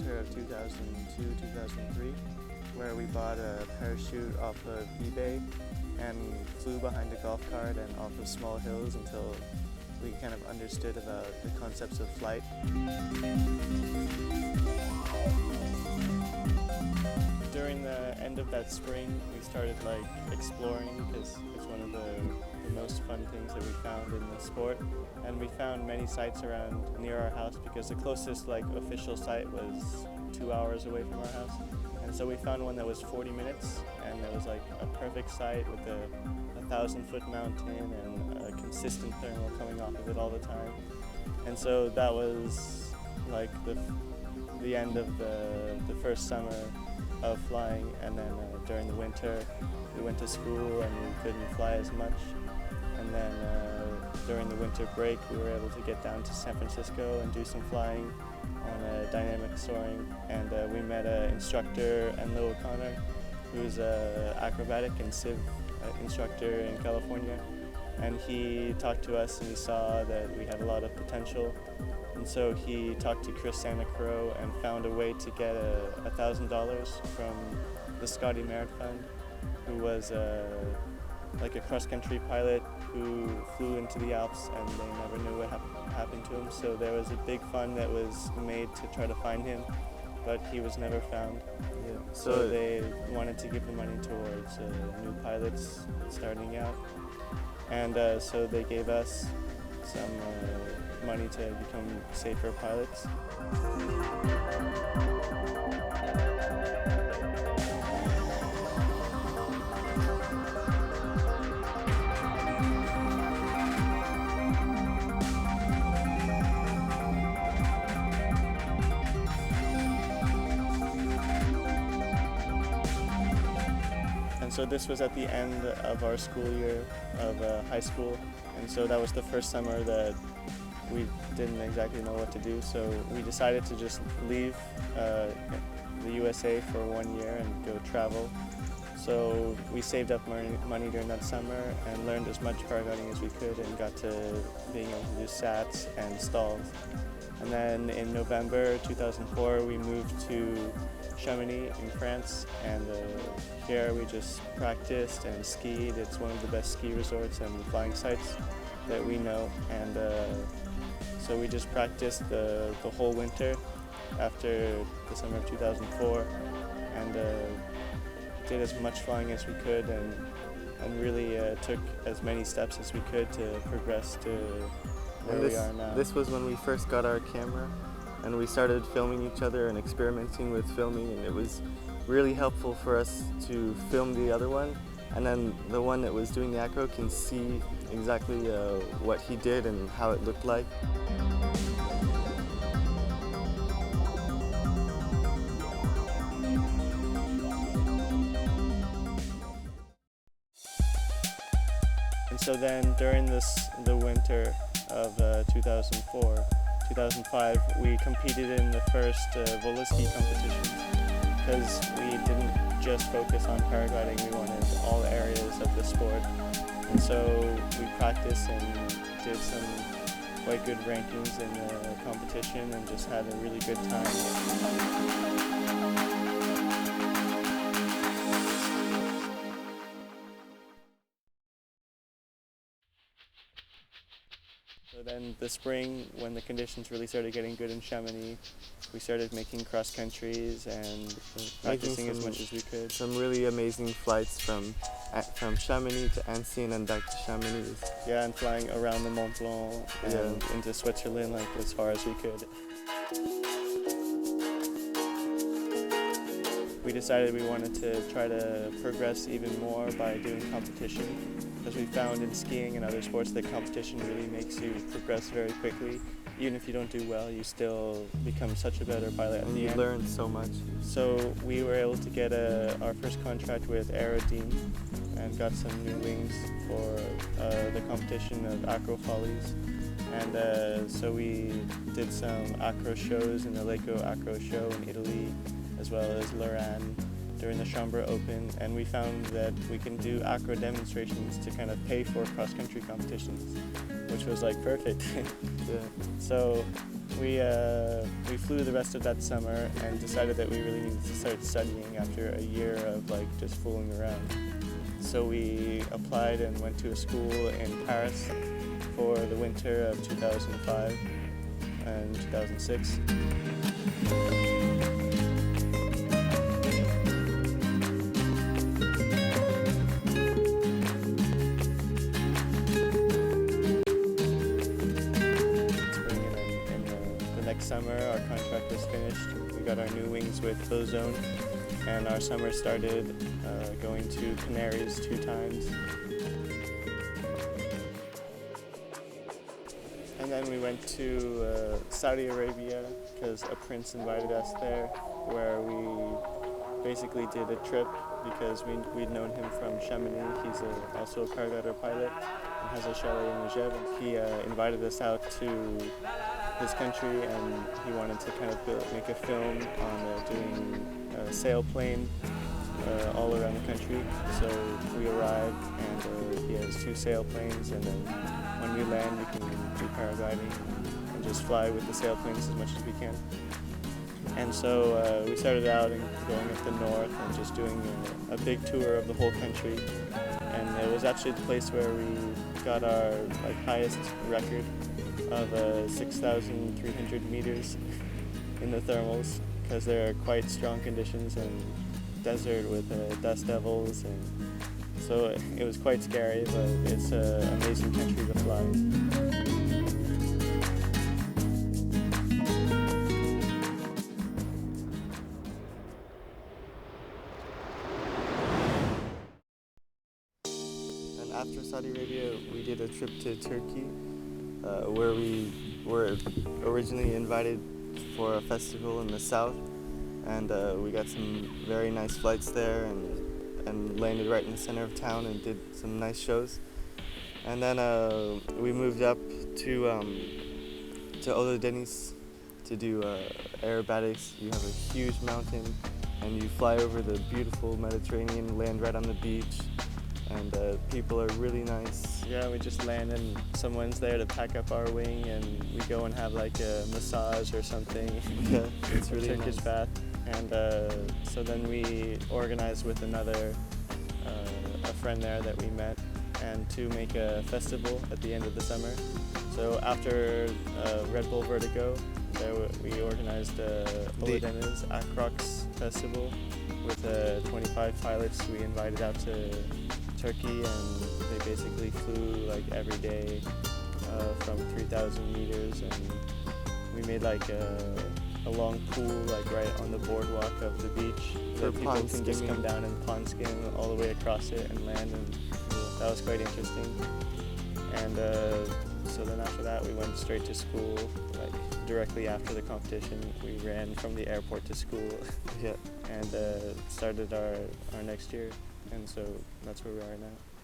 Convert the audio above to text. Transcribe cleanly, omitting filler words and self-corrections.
winter of 2002-2003, where we bought a parachute off of eBay and flew behind a golf cart and off of small hills until we kind of understood about the concepts of flight. During the end of that spring, we started exploring, because it's one of the most fun things that we found in the sport. And we found many sites around near our house, because the closest official site was 2 hours away from our house. And so we found one that was 40 minutes, and it was a perfect site with a 1,000-foot mountain and a consistent thermal coming off of it all the time. And so that was the end of the first summer of flying, and then during the winter we went to school and we couldn't fly as much. And then during the winter break we were able to get down to San Francisco and do some flying on dynamic soaring, and we met an instructor, Enlo O'Connor, who's an acrobatic and civ instructor in California, and he talked to us and he saw that we had a lot of potential, and so he talked to Chris Santa Crow and found a way to get $1,000 from the Scotty Merritt Fund, who was a cross-country pilot who flew into the Alps and they never knew what happened to him. So there was a big fund that was made to try to find him, but he was never found. Yeah. So they wanted to give the money towards new pilots starting out. And so they gave us some money to become safer pilots. And so this was at the end of our school year of high school, and so that was the first summer that we didn't exactly know what to do, so we decided to just leave the USA for 1 year and go travel. So we saved up money during that summer and learned as much paragliding as we could and got to being able to do SATs and stalls. And then in November 2004 we moved to Chamonix in France, and here we just practiced and skied. It's one of the best ski resorts and flying sites that we know, and so we just practiced the whole winter after the summer of 2004, and did as much flying as we could, and really took as many steps as we could to progress to where we are now. This was when we first got our camera, and we started filming each other and experimenting with filming, and it was really helpful for us to film the other one, and then the one that was doing the acro can see exactly what he did and how it looked like. And so then during the winter of 2005, we competed in the first Volaski competition, because we didn't just focus on paragliding, we wanted all areas of the sport. And so we practiced and did some quite good rankings in the competition and just had a really good time. So then the spring, when the conditions really started getting good in Chamonix, we started making cross countries and practicing as much as we could. Some really amazing flights from Chamonix to Annecy and then back to Chamonix. Yeah, and flying around the Mont Blanc and into Switzerland as far as we could. We decided we wanted to try to progress even more by doing competition, because we found in skiing and other sports that competition really makes you progress very quickly. Even if you don't do well, you still become such a better pilot at the end. You learn so much. So we were able to get our first contract with Aerodean and got some new wings for the competition of acro follies. And so we did some acro shows in the Lecco Acro Show in Italy, as well as Lorraine during the Chambres Open, and we found that we can do acro demonstrations to kind of pay for cross-country competitions, which was perfect. Yeah. So We flew the rest of that summer and decided that we really needed to start studying after a year of like just fooling around. So we applied and went to a school in Paris for the winter of 2005 and 2006. Next summer, our contract was finished. We got our new wings with Ozone, and our summer started going to Canaries 2 times. And then we went to Saudi Arabia because a prince invited us there, where we basically did a trip because we'd known him from Chamonix. He's also a paraglider pilot and has a chalet in Megève. He invited us out to his country, and he wanted to kind of make a film on doing a sailplane all around the country. So we arrived, and he has 2 sailplanes, and then when we land, we can do paragliding and just fly with the sailplanes as much as we can. And so we started out and going up the north and just doing a big tour of the whole country. And it was actually the place where we got our highest record of 6,300 meters in the thermals, because there are quite strong conditions and desert with dust devils, and so it was quite scary, but it's an amazing country to fly. And after Saudi Arabia, we did a trip to Turkey, where we were originally invited for a festival in the south, and we got some very nice flights there and landed right in the center of town and did some nice shows. And then we moved up to Deniz to do aerobatics. You have a huge mountain, and you fly over the beautiful Mediterranean, land right on the beach, and people are really nice. Yeah, we just land and someone's there to pack up our wing, and we go and have like a massage or something. Yeah, it's really Turkish nice. Bath. And so then we organized with another a friend there that we met, and to make a festival at the end of the summer. So after Red Bull Vertigo, we organized the Deniz Acrobatic Festival with 25 pilots we invited out to Turkey, and they basically flew like every day from 3,000 meters, and we made like a long pool like right on the boardwalk of the beach that people can just come down and pond skim all the way across it and land, and that was quite interesting. And so then after that we went straight to school, like directly after the competition. We ran from the airport to school. Yeah. And started our next year, and so that's where we are now.